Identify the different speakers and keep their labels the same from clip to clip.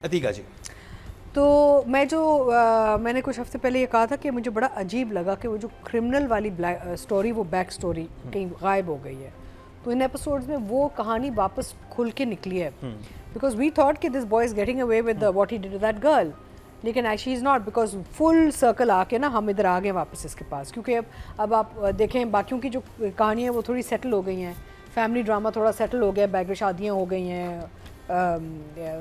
Speaker 1: अतीका जी।
Speaker 2: तो मैं जो मैंने कुछ हफ्ते पहले ये कहा था कि मुझे बड़ा अजीब लगा कि वो जो क्रिमिनल वाली स्टोरी, वो बैक स्टोरी कहीं गायब हो गई है। तो इन एपिसोड्स में वो कहानी वापस खुल के निकली है, बिकॉज वी थॉट कि this boy is getting away with what he did to that girl, लेकिन actually is not, because full circle आके ना हम इधर आ गए वापस इसके पास। क्योंकि अब आप देखें बाकियों की जो कहानी है वो थोड़ी सेटल हो गई हैं, फैमिली ड्रामा थोड़ा सेटल हो गया, बैक शादियाँ हो गई हैं,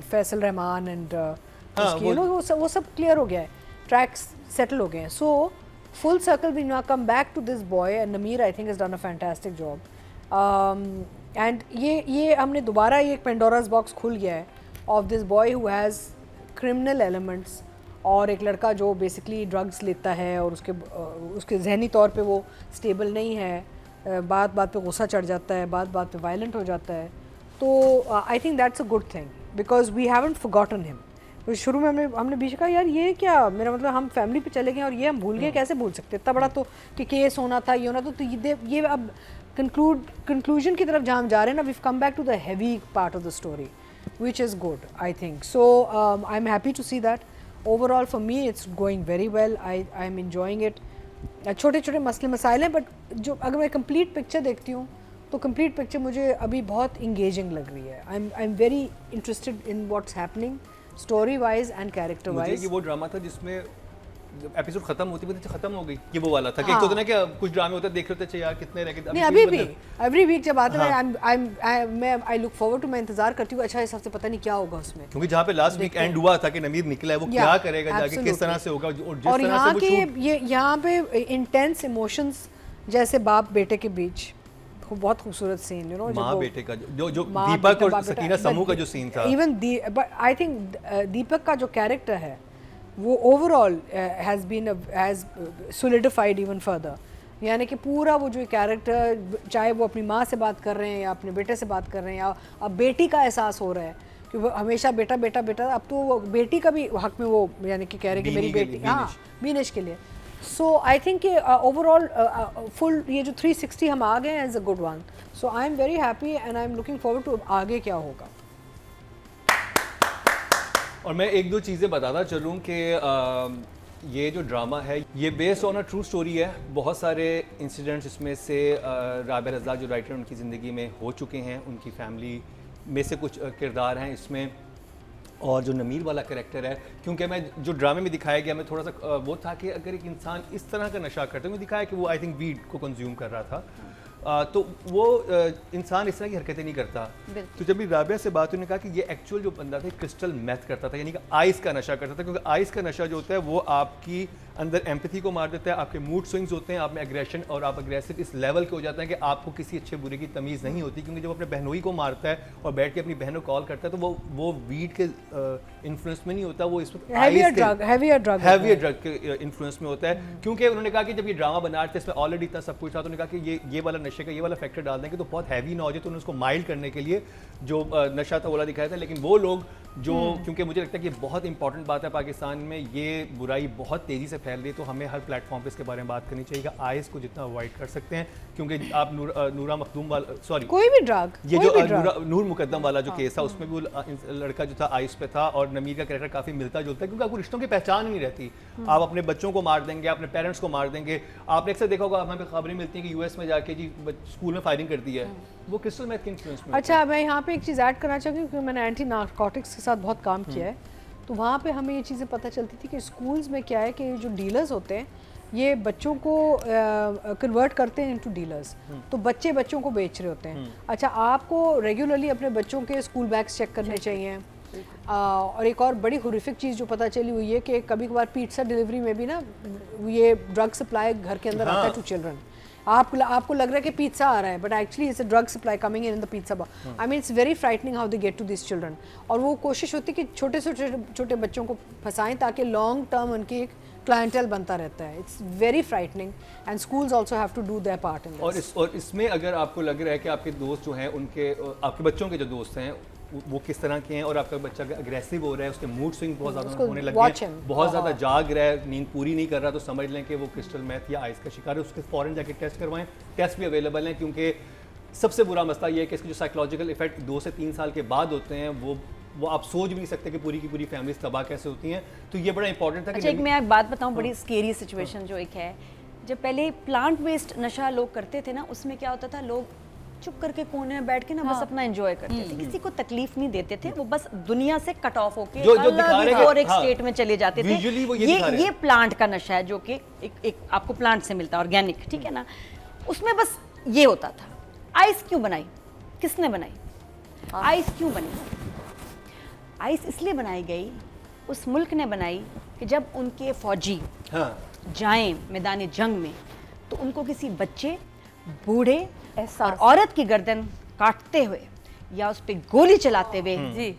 Speaker 2: फैसल रहमान एंड वो सब क्लियर हो गया है, ट्रैक्स सेटल हो गए हैं। So full circle we now come back to this boy and Namir I think is done a fantastic job. And ये हमने दोबारा ये पेंडोरास बॉक्स खुल गया है of this boy who has criminal elements, और एक लड़का जो बेसिकली ड्रग्स लेता है और उसके जहनी तौर पे वो स्टेबल नहीं है, बात बात पे गुस्सा चढ़ जाता है, बात बात पे वायलेंट हो जाता है। तो I think that's a good thing because we haven't forgotten him. तो शुरू में हमने बीच कहा यार ये क्या, मेरा मतलब हम फैमिली पे चले गए और ये हम भूल गए, कैसे भूल सकते, इतना बड़ा तो कि केस होना था, ये होना तो ये अब कंक्लूजन की तरफ जहाँ हम जा रहे हैं ना, we come back to the heavy part of the story which is good I think so. I'm happy to see that. Overall for me it's going very well. I'm enjoying it. छोटे छोटे मसले मसाइल हैं, but जो अगर मैं complete picture देखती हूँ तो कंप्लीट पिक्चर मुझे अभी बहुत इंगेजिंग लग रही है। आई am very interested in what's happening story wise and character wise.
Speaker 1: ये वो ड्रामा था जिसमें एपिसोड खत्म होती थी, खत्म हो गई, ये वो वाला था कि एक तो होता ना कि कुछ ड्रामे होते देख रहे थे यार कितने रह गए।
Speaker 2: नहीं अभी भी एवरी वीक जब आता है मैं आई लुक फॉरवर्ड टू, मैं इंतजार करती हूँ अच्छा इस हफ्ते पता नहीं क्या होगा उसमें,
Speaker 1: क्योंकि जहाँ पे लास्ट वीक एंड हुआ था कि नमीर निकला है वो क्या करेगा जाके, किस तरह से होगा,
Speaker 2: और यहाँ के यहाँ पे इंटेंस इमोशंस जैसे बाप बेटे के बीच बहुत खूबसूरत सीन, यू नो,
Speaker 1: माँ बेटे का जो दीपक और सकीना समूह का जो सीन था,
Speaker 2: इवन बट आई थिंक दीपक का जो कैरेक्टर है वो ओवरऑल हैज़ सोलिडिफाइड इवन फर्दर। यानी कि पूरा वो जो कैरेक्टर, चाहे वो अपनी माँ से बात कर रहे हैं या अपने बेटे से बात कर रहे हैं, या अब बेटी का एहसास हो रहा है कि वो हमेशा बेटा बेटा बेटा, अब तो वो बेटी का भी हक में वो यानी कि कह रहे हैं कि मेरी बेटी, हाँ बीनिश के लिए। So I think overall full ये जो 360 हम आ गए हैं is a good one. So I am very happy and I am looking forward to आगे क्या होगा।
Speaker 1: और मैं एक दो चीज़ें बताता चलूँ कि ये जो ड्रामा है ये based on a true story है। बहुत सारे इंसिडेंट्स इसमें से राबिया रज़ाक जो राइटर उनकी ज़िंदगी में हो चुके हैं, उनकी फैमिली में से कुछ किरदार हैं इसमें, और जो नमीर वाला कैरेक्टर है, क्योंकि मैं जो ड्रामे में दिखाया गया मैं थोड़ा सा वो था कि अगर एक इंसान इस तरह का नशा करते हुए दिखाया कि वो आई थिंक वीड को कंज्यूम कर रहा था, तो वो इंसान इस तरह की हरकतें नहीं करता। तो जब भी राबिया से बात हुई, कहा कि ये एक्चुअल जो बंदा था क्रिस्टल मेथ करता था, यानी कि आइस का नशा करता था, क्योंकि आइस का नशा जो होता है वो आपकी अंदर एम्पैथी को मार देता है, आपके मूड स्विंग्स होते हैं, आप में एग्रेशन और आप अग्रेसिव इस लेवल के हो जाते हैं कि आपको किसी अच्छे बुरे की तमीज़ नहीं होती। क्योंकि जब अपने बहनोई को मारता है और बैठ के अपनी बहन को कॉल करता है तो वो वीड के इन्फ्लुएंस में नहीं होता, वो इस वक्त हैवियर ड्रग के इन्फ्लुएंस में होता है। क्योंकि उन्होंने कहा कि जब ये ड्रामा बना रहे थे इसमें ऑलरेडी इतना सब कुछ था, तो उन्होंने कहा कि ये वाला नशे का ये वाला फैक्टर डाल देंगे तो बहुत हैवी ना हो जाए, तो उन्होंने उसको माइल्ड करने के लिए जो नशा था वाला दिखाया था। लेकिन वो लोग जो, क्योंकि मुझे लगता है कि बहुत इंपॉर्टेंट बात है पाकिस्तान में, ये बुराई बहुत तेज़ी से फैल रही है, तो हमें हर प्लेटफॉर्म पे इसके बारे में बात करनी चाहिए कि आइस को जितना अवॉइड कर सकते हैं। क्योंकि आप नूरा मखदूम वाला, सॉरी कोई भी ड्रग, ये जो नूर मुकद्दम वाला जो केस था उसमें भी वो लड़का जो था आइस पे था, और नमीर का कैरेक्टर काफ़ी मिलता जुलता है, क्योंकि आपको रिश्तों की पहचान नहीं रहती। आप अपने बच्चों को मार देंगे, अपने पेरेंट्स को मार देंगे। आपने अक्सर देखा होगा, हमें खबरें मिलती हैं कि यूएस में जाके जी स्कूल में फायरिंग कर दी है, वो क्रिस्टल मेथ के इन्फ्लुएंस में।
Speaker 2: अच्छा, मैं यहाँ पे एक चीज़ ऐड करना चाहूँगी, क्योंकि मैंने एंटी नारकोटिक्स के साथ बहुत काम किया है, तो वहाँ पे हमें ये चीज़ें पता चलती थी कि स्कूल्स में क्या है कि जो डीलर्स होते हैं ये बच्चों को कन्वर्ट करते हैं इनटू डीलर्स, तो बच्चों को बेच रहे होते हैं। अच्छा, आपको रेगुलरली अपने बच्चों के स्कूल बैग्स चेक करने चाहिए। और एक और बड़ी हुरिफिक चीज़ जो पता चली हुई है कि कभी कभार पिज़्ज़ा डिलीवरी में भी ना ये ड्रग सप्लाई घर के अंदर आता है टू चिल्ड्रन। आपको लग रहा है कि पिज़्ज़ा आ रहा है, but actually it's a drug supply coming in the pizza box. I mean it's very frightening how they get to this children. और वो कोशिश होती है कि छोटे से छोटे बच्चों को फंसाएं ताकि लॉन्ग टर्म उनकी एक क्लाइंटल बनता रहता है। It's very frightening and schools also have to do their part in this.
Speaker 1: और इसमें अगर आपको लग रहा है कि आपके दोस्त जो हैं उनके, आपके बच्चों के जो दोस्त हैं वो किस तरह के हैं और आपका बच्चा अग्रेसिव हो रहा है, उसके मूड स्विंग बहुत ज़्यादा होने लगे हैं, बहुत ज़्यादा जाग रहा है, नींद पूरी नहीं कर रहा, तो समझ लें कि वो क्रिस्टल मेथ या आइस का शिकार है। उसके फ़ौरन जाके टेस्ट करवाएं। टेस्ट भी अवेलेबल हैं, क्योंकि सबसे बुरा मसला ये है कि इसके जो साइकोलॉजिकल इफेक्ट 2 से 3 साल के बाद होते हैं वो वो आप सोच भी नहीं सकते कि पूरी की पूरी फैमिली तबाह कैसे होती हैं। तो ये बड़ा इंपॉर्टेंट था कि
Speaker 3: अच्छा, एक मैं एक बात बताऊं, बड़ी स्केरी सिचुएशन जो एक है, जब पहले प्लांट बेस्ड नशा लोग करते थे ना, उसमें क्या होता था, लोग चुप करके कोने में बैठ के ना बस अपना एंजॉय करते थे, किसी को तकलीफ नहीं देते थे, वो बस दुनिया से कट ऑफ होके
Speaker 1: जो दिखा रहे हैं
Speaker 3: और एक
Speaker 1: हाँ,
Speaker 3: स्टेट में चले जाते थे।
Speaker 1: visually वो ये दिखा रहे
Speaker 3: ये
Speaker 1: हैं।
Speaker 3: प्लांट का नशा है, जो कि एक आपको प्लांट से मिलता है, ऑर्गेनिक, ठीक है ना। उसमें बस ये होता था। आइस क्यों बनाई, किसने बनाई? आइस क्यों बनी? आइस इसलिए बनाई गई, उस मुल्क ने बनाई कि जब उनके फौजी
Speaker 1: हाँ
Speaker 3: जाएं मैदान जंग में, तो उनको किसी बच्चे, बूढ़े और
Speaker 4: एहसास
Speaker 3: औरत की गर्दन काटते हुए या उस पे गोली चलाते हुए
Speaker 4: जी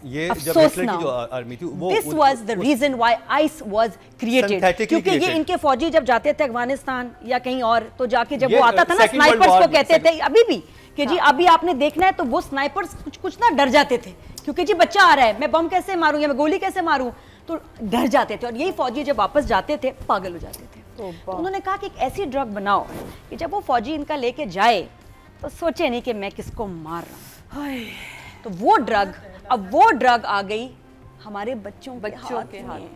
Speaker 1: ये जब
Speaker 3: अफसोस
Speaker 1: हिटलर
Speaker 3: ना
Speaker 1: की जो
Speaker 3: हो।
Speaker 1: आर्मी थी वो
Speaker 3: this was the reason why ice was created,
Speaker 1: Synthetically
Speaker 3: क्योंकि ये
Speaker 1: created।
Speaker 3: इनके फौजी जब जाते थे अफगानिस्तान या कहीं और, तो जाके जब
Speaker 1: ये
Speaker 3: वो आता था ना,
Speaker 1: Second World
Speaker 3: स्नाइपर्स
Speaker 1: War
Speaker 3: को
Speaker 1: में,
Speaker 3: कहते थे अभी भी कि जी
Speaker 4: हाँ।
Speaker 3: अभी आपने देखना है, तो वो स्नाइपर्स कुछ ना डर जाते थे, क्योंकि जी बच्चा आ रहा है, मैं बम कैसे मारूं या मैं गोली कैसे मारूं, तो डर जाते थे। और यही फौजी जब वापस जाते थे पागल हो जाते थे। तो उन्होंने कहा कि एक ऐसी ड्रग बनाओ कि जब वो फौजी इनका लेके जाए तो सोचे नहीं कि मैं किसको मार रहा हूं। तो वो ड्रग, अब वो ड्रग आ गई हमारे बच्चों के हाथ में।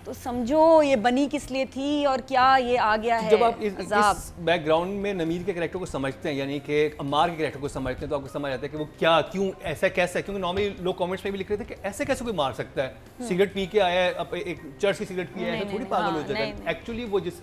Speaker 3: तो समझो ये बनी किस लिए थी और क्या ये आ गया है
Speaker 1: जब आप इस
Speaker 3: अज़ाब।
Speaker 1: बैकग्राउंड में नमीर के कैरेक्टर को समझते हैं, यानी कि अम्मार के कैरेक्टर को समझते हैं, तो आपको समझ आता है कि वो क्या, क्यों, ऐसा कैसे है। क्योंकि नॉर्मली लोग कमेंट्स में भी लिख रहे थे कि ऐसे कैसे कोई मार सकता है, सिगरेट पी के आया है, अब एक चर्च की सिगरेट पी आया है, तो
Speaker 3: नहीं,
Speaker 1: थोड़ी
Speaker 3: नहीं,
Speaker 1: पागल
Speaker 3: हाँ,
Speaker 1: हो जाएगा।
Speaker 3: नहीं।
Speaker 1: एक्चुअली वो जिस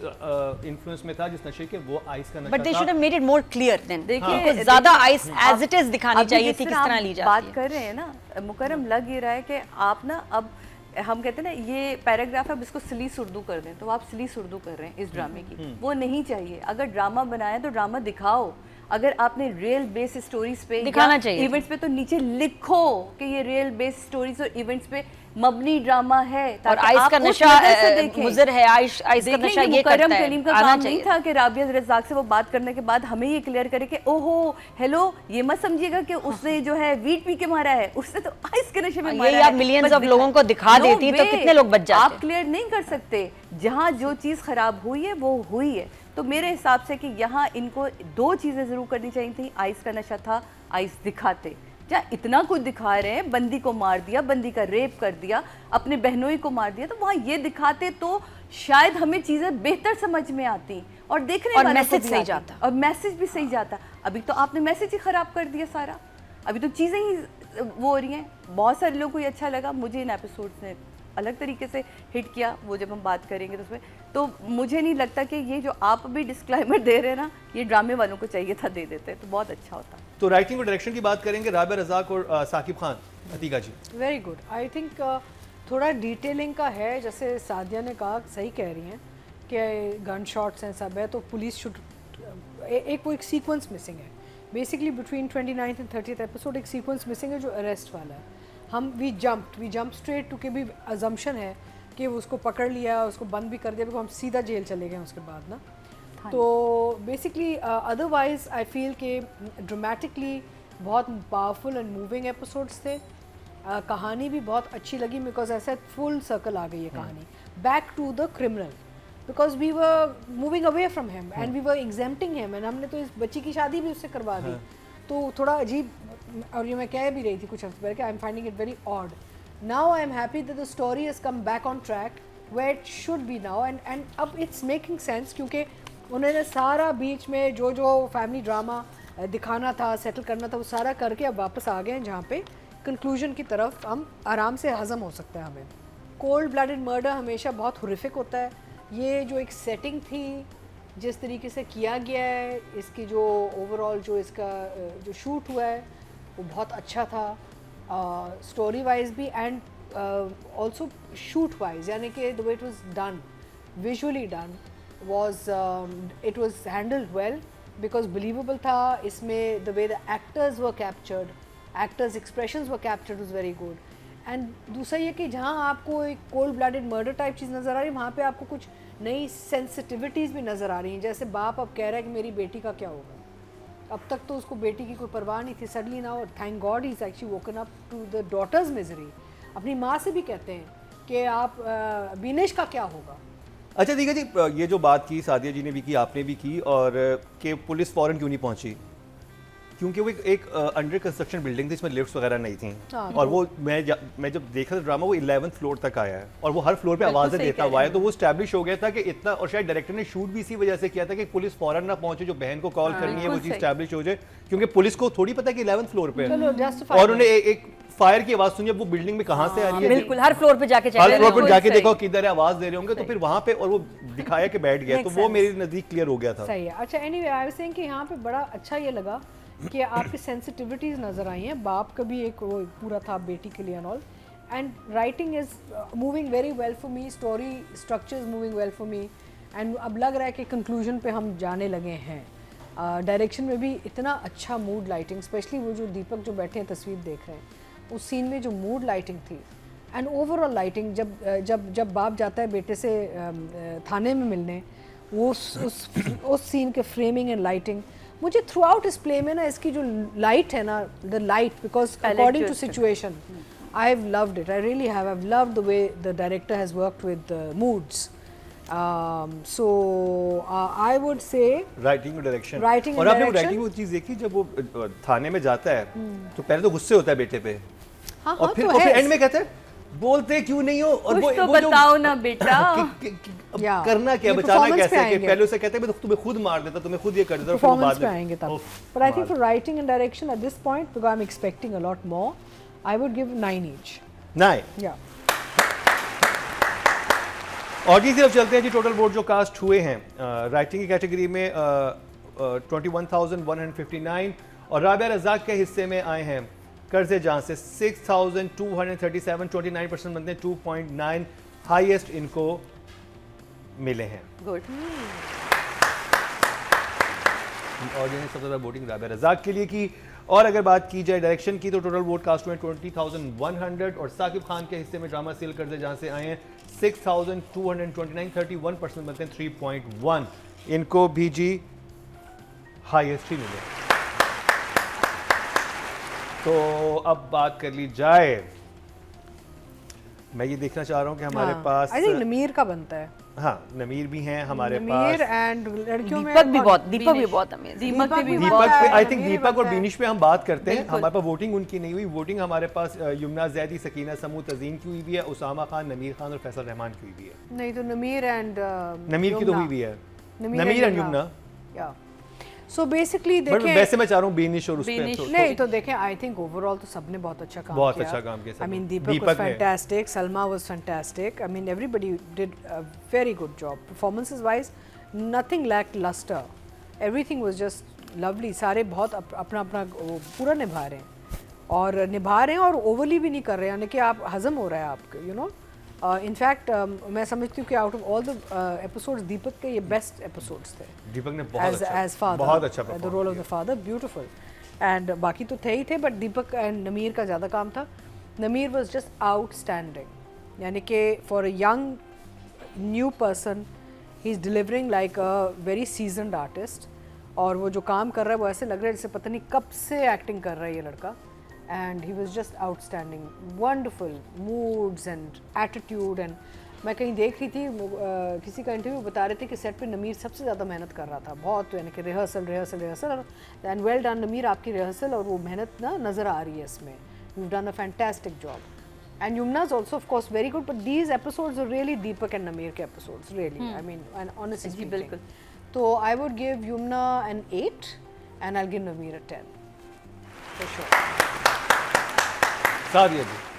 Speaker 1: इन्फ्लुएंस में था, जिस नशे के, वो आइस का
Speaker 3: बट दे
Speaker 1: नशा
Speaker 3: शुड
Speaker 1: था।
Speaker 3: Have made it more clear then.
Speaker 4: देखिए,
Speaker 3: ज्यादा
Speaker 4: देखिए,
Speaker 3: आइस एज इट इज दिखानी
Speaker 4: अभी
Speaker 3: चाहिए
Speaker 4: जिस
Speaker 3: थी, किस
Speaker 4: तरह
Speaker 3: तरह
Speaker 4: आप
Speaker 3: ली जाती
Speaker 4: बात
Speaker 3: है।
Speaker 4: कर रहे हैं ना मुकरम, लग ये रहा है कि आप ना, अब हम कहते हैं ना ये पैराग्राफ अब इसको सलीस उर्दू कर दें, तो आप सलीस उर्दू कर रहे हैं इस ड्रामे की। वो नहीं चाहिए। अगर ड्रामा बनाया तो ड्रामा दिखाओ। अगर आपने रियल बेस स्टोरीज पे
Speaker 3: दिखाना चाहिए।
Speaker 4: इवेंट्स पे, तो नीचे लिखो कि ये रियल बेस स्टोरीज और इवेंट्स पे मबनी ड्रामा है,
Speaker 3: और
Speaker 4: ताकि
Speaker 3: आइस
Speaker 4: आप
Speaker 3: का
Speaker 4: उस
Speaker 3: नशा
Speaker 4: नज़र से देखें।
Speaker 3: मुज़र है, आइस का
Speaker 4: देखें
Speaker 3: नशा
Speaker 4: कि
Speaker 3: ये
Speaker 4: मुकर्रम
Speaker 3: करता
Speaker 4: कलीम का
Speaker 3: है, आना
Speaker 4: काम नहीं
Speaker 3: चाहिए।
Speaker 4: था कि राबिया रज़ाक से वो बात करने के बाद हमें ये क्लियर करे कि ओहो हेलो, ये मत समझिएगा कि उसने जो है वीट पी के मारा है, उसने तो आइस के नशे में मारा
Speaker 3: यही
Speaker 4: है।
Speaker 3: आप millions
Speaker 4: बस
Speaker 3: of लोगों को दिखा
Speaker 4: No
Speaker 3: देती तो
Speaker 4: way,
Speaker 3: कितने लोग बच जाते।
Speaker 4: आप क्लियर नहीं कर सकते। जहाँ जो चीज़ खराब हुई है वो हुई है। तो मेरे हिसाब से कि यहाँ इनको दो चीज़ें ज़रूर करनी चाहिए थी। आइस का नशा था, आइस दिखाते। जहाँ इतना कुछ दिखा रहे हैं, बंदी को मार दिया, बंदी का रेप कर दिया, अपने बहनोई को मार दिया, तो वहाँ ये दिखाते तो शायद हमें चीज़ें बेहतर समझ में आती और देखने
Speaker 3: और
Speaker 4: वालों को
Speaker 3: मैसेज
Speaker 4: भी
Speaker 3: सही
Speaker 4: आती।
Speaker 3: जाता।
Speaker 4: और मैसेज भी सही जाता। अभी तो आपने मैसेज ही ख़राब कर दिया सारा। अभी तो चीज़ें ही वो हो रही हैं। बहुत सारे लोगों को ये अच्छा लगा, मुझे इन एपिसोड्स ने अलग तरीके से हिट किया। वो जब हम बात करेंगे तो उसमें, तो मुझे नहीं लगता कि ये जो आप भी डिस्क्लाइमर दे रहे हैं ना, ये ड्रामे वालों को चाहिए था दे देते तो बहुत अच्छा होता।
Speaker 1: तो राइटिंग और डायरेक्शन की बात करेंगे, राबिया रज़ाक और साकिब खान। अतीका जी,
Speaker 2: वेरी गुड। आई थिंक थोड़ा डिटेलिंग का है, जैसे सादिया ने कहा, सही कह रही हैं कि गन शॉट्स हैं, सब है, तो पुलिस शुड एक वो एक सीक्वेंस मिसिंग है basically between 29th and 30th episode. एक सीक्वेंस मिसिंग है जो अरेस्ट वाला है। हम वी जंप स्ट्रेट टू के भी अजम्पशन है कि उसको पकड़ लिया, उसको बंद भी कर दिया, बिकॉज हम सीधा जेल चले गए उसके बाद ना। तो बेसिकली अदरवाइज आई फील कि ड्रामेटिकली बहुत पावरफुल एंड मूविंग एपिसोड्स थे। कहानी भी बहुत अच्छी लगी, बिकॉज ऐसा फुल सर्कल आ गई है कहानी back to the criminal, because we were moving away from him and we were exempting him, and हमने तो इस बच्ची की शादी भी उससे करवा दी। तो थोड़ा अजीब, और ये मैं कह भी रही थी कुछ हफ्ते पहले कि I am finding it very odd. Now I am happy that the story has come back on track where it should be now, and अब इट्स मेकिंग सेंस, क्योंकि उन्होंने सारा बीच में जो जो फैमिली ड्रामा दिखाना था, सेटल करना था, वो सारा करके अब वापस आ गए हैं जहाँ पे कंक्लूजन की तरफ हम आराम से हज़म हो सकता है हमें। कोल्ड ब्लडेड मर्डर हमेशा बहुत हुरिफिक होता है। ये जो एक सेटिंग थी, जिस तरीके से किया गया है, इसकी जो ओवरऑल जो इसका जो शूट हुआ है वो बहुत अच्छा था, स्टोरी वाइज भी एंड ऑल्सो शूट वाइज, यानी कि the way it was done, visually done was it was handled well because believable था इसमें। the way the actors were captured, actors expressions were captured was very good। and दूसरा ये कि जहाँ आपको एक cold blooded murder टाइप चीज़ नज़र आ रही है, वहाँ पे आपको कुछ नई sensitivities भी नज़र आ रही हैं। जैसे बाप अब कह रहा है कि मेरी बेटी का क्या होगा, अब तक तो उसको बेटी की कोई परवाह नहीं थी, suddenly now thank God he is actually woken up to the daughter's misery. अपनी माँ से भी कहते हैं कि आप बिनेश का क्या होगा।
Speaker 1: अच्छा ठीक है जी, ये जो बात की सादिया जी ने भी की, आपने भी की, और कि पुलिस फ़ौरन क्यों नहीं पहुंची, क्योंकि वो एक अंडर कंस्ट्रक्शन बिल्डिंग थी, इसमें लिफ्ट्स वगैरह नहीं थी,
Speaker 2: हाँ,
Speaker 1: और वो मैं जब देखा था ड्रामा, वो 11th फ्लोर तक आया है और वो हर फ्लोर पे
Speaker 4: बिल्कुल
Speaker 1: आवाज़ें
Speaker 4: सही
Speaker 1: देता
Speaker 4: कह
Speaker 1: हुआ
Speaker 4: रहे
Speaker 1: है, तो वो स्टैब्लिश हो गया था कि इतना, और शायद डायरेक्टर ने शूट भी इसी वजह से किया था कि पुलिस फौरन ना पहुंचे, जो बहन को कॉल करनी है वो
Speaker 4: बिल्कुल
Speaker 1: चीज़
Speaker 4: सही।
Speaker 1: स्टैब्लिश हो जाए, क्योंकि पुलिस को थोड़ी पता है कि 11th फ्लोर पे है।
Speaker 2: चलो justify
Speaker 1: और उन्हें एक फायर की आवाज़ सुनी, अब वो बिल्डिंग में कहाँ से आ रही है,
Speaker 3: बिल्कुल हर फ्लोर पे जाके चेक
Speaker 1: हर
Speaker 3: करें।
Speaker 1: फ्लोर पर
Speaker 4: बिल्कुल
Speaker 1: जाके
Speaker 4: सही।
Speaker 1: देखो किधर है, आवाज़ दे रहे होंगे, तो फिर वहाँ पे, और वो दिखाया कि बैठ गया, तो
Speaker 2: Makes
Speaker 1: वो
Speaker 2: sense.
Speaker 1: मेरे नज़दीक क्लियर हो गया था।
Speaker 2: सही है। अच्छा, एनीवे आई वाज सेइंग कि यहाँ पे बड़ा अच्छा ये लगा कि आपकी सेंसिटिविटीज नज़र आई हैं। बाप का भी एक वो पूरा था बेटी के लिए and all, and writing is moving very well for me, story structure is moving well for me, and अब लग रहा है कि कंक्लूजन पे हम जाने लगे हैं। डायरेक्शन में भी इतना अच्छा मूड लाइटिंग, स्पेशली वो जो दीपक जो बैठे हैं तस्वीर देख रहे हैं, उस सीन में जो मूड लाइटिंग थी एंड ओवरऑल लाइटिंग, जब बाप जाता है बेटे से थाने में मिलने, वो उस सीन के फ्रेमिंग एंड लाइटिंग, मुझे थ्रू आउट इस प्ले में ना इसकी जो लाइट है ना, the light, because according to situation, I have loved it, I really have, I have loved the way the director has worked with moods. So I would say
Speaker 1: writing और direction,
Speaker 2: Writing
Speaker 1: और
Speaker 2: and
Speaker 1: आपने वो
Speaker 2: direction.
Speaker 1: Writing वो चीज़ देखी, जब वो थाने में जाता है तो पहले तो गुस्से होता है बेटे पे,
Speaker 2: हाँ
Speaker 1: और
Speaker 2: हाँ
Speaker 1: फिर
Speaker 2: तो है
Speaker 1: एंड में कहता है बोलते क्यों नहीं हो, और
Speaker 4: कुछ तो
Speaker 1: वो जो
Speaker 4: बताओ ना बेटा।
Speaker 1: अब
Speaker 2: Yeah.
Speaker 1: करना क्या,
Speaker 2: ये
Speaker 1: बचाना
Speaker 2: performance पे
Speaker 1: कैसे, कि
Speaker 2: आएंगे।
Speaker 1: पहले उसे कहते हैं मैं तो तुम्हें खुद मार देता, तुम्हें खुद ये कर देता, और फिर वो
Speaker 2: performance
Speaker 1: बाद
Speaker 2: पे
Speaker 1: में
Speaker 2: आएंगे तब.
Speaker 1: उफ,
Speaker 2: But I think
Speaker 1: मार
Speaker 2: for writing and direction at this point, because I'm expecting a lot more, I would give 9 each.
Speaker 1: नहीं।
Speaker 2: Yeah.
Speaker 1: और जी सिर्फ चलते हैं जी, टोटल वोट जो कास्ट हुए हैं राइटिंग की कैटेगरी में 21,159, और राबिया रज़ाक के हिस्से में आए हैं कर्ज़े जान से 6,237, 29% बनते हैं, 2.9 हाईएस्ट इनको मिले हैं।
Speaker 4: गुड।
Speaker 1: और जिन्हें सबसे ज़्यादा वोटिंग राबिया रज़ाक के लिए की। और अगर बात की जाए डायरेक्शन की, तो टोटल वोट कास्ट हुए 20,100, और साकिब खान के हिस्से में ड्रामा सील कर्ज़े जहाँ से आए हैं 6,229, 31% बनते हैं, 3.1 इनको भी जी हाईएस्ट ही मिले। तो अब बात कर ली जाए, मैं ये देखना चाह रहा हूँ कि हमारे पास,
Speaker 2: आई थिंक नमीर का बनता है,
Speaker 1: हाँ नमीर भी हैं हमारे
Speaker 2: नमीर
Speaker 1: पास,
Speaker 2: एंड लड़कियों में
Speaker 3: दीपक भी बहुत अमेजिंग।
Speaker 4: दीपक ने भी
Speaker 2: दीपक
Speaker 1: दीपक पे, आई थिंक
Speaker 2: नमीर
Speaker 1: दीपक और
Speaker 2: बनता है।
Speaker 1: बीनिश पे हम बात करते हैं।
Speaker 4: बिल्कुल।
Speaker 1: हमारे पास वोटिंग उनकी नहीं हुई, वोटिंग हमारे पास युमना जैदी, सकीना समू, तज़ीन की हुई भी है, उसामा खान, नमीर खान और फैसल रहमान की हुई भी है।
Speaker 2: नहीं तो नमीर एंड
Speaker 1: नमीर की तो हुई भी है, नमीर एंड युमना,
Speaker 2: या सो बेसिकली
Speaker 1: बट
Speaker 2: देखें,
Speaker 1: वैसे मैं चाह रहा हूँ बीनिश और उस पे
Speaker 4: बीनिश।
Speaker 2: नहीं तो देखें, आई थिंक ओवरऑल तो सबने बहुत अच्छा काम
Speaker 1: बहुत
Speaker 2: किया,
Speaker 1: अच्छा काम किया
Speaker 2: आई
Speaker 1: सबने।
Speaker 2: मीन दीपक
Speaker 1: दीपक
Speaker 2: वाज
Speaker 1: ने।
Speaker 2: Fantastic, Salma was fantastic, I mean everybody did a very good job, performances wise nothing lacked lustre, everything was just lovely, सारे बहुत अपना अपना पूरा निभा रहे हैं और ओवरली भी नहीं कर रहे हैं, यानी कि आप हजम हो रहा है आपके, यू नो। इनफैक्ट मैं समझती हूँ कि out of all the episodes Deepak के ये बेस्ट एपिसोड्स थे,
Speaker 1: दीपक ने बहुत
Speaker 2: as
Speaker 1: अच्छा,
Speaker 2: father,
Speaker 1: बहुत अच्छा
Speaker 2: the
Speaker 1: perform
Speaker 2: role of
Speaker 1: किया।
Speaker 2: the father, beautiful, and बाकी तो थे ही थे, बट दीपक एंड नमीर का ज़्यादा काम था। नमीर was just outstanding, यानी कि for a young new person he is delivering like a very seasoned artist, और वो जो काम कर रहा है वो ऐसे लग रहा है जैसे पता नहीं कब से एक्टिंग कर रहा है ये लड़का, and he was just outstanding, wonderful moods and attitude, and मैं कहीं देख रही थी किसी का इंटरव्यू बता रहे थे कि सेट पे नमीर सबसे ज़्यादा मेहनत कर रहा था, बहुत, यानी कि रिहर्सल एंड वेल डन नमीर, आपकी रिहर्सल और वो मेहनत ना नज़र आ रही है इसमें, you done a fantastic job, and Yumna's also of course very good, but these episodes are really Deepak and Namir के episodes, really, I mean and honestly
Speaker 4: जी, बिल्कुल।
Speaker 2: तो I would give Yumna an 8 and I will give Namir a 10 for sure.
Speaker 1: Sadia ji.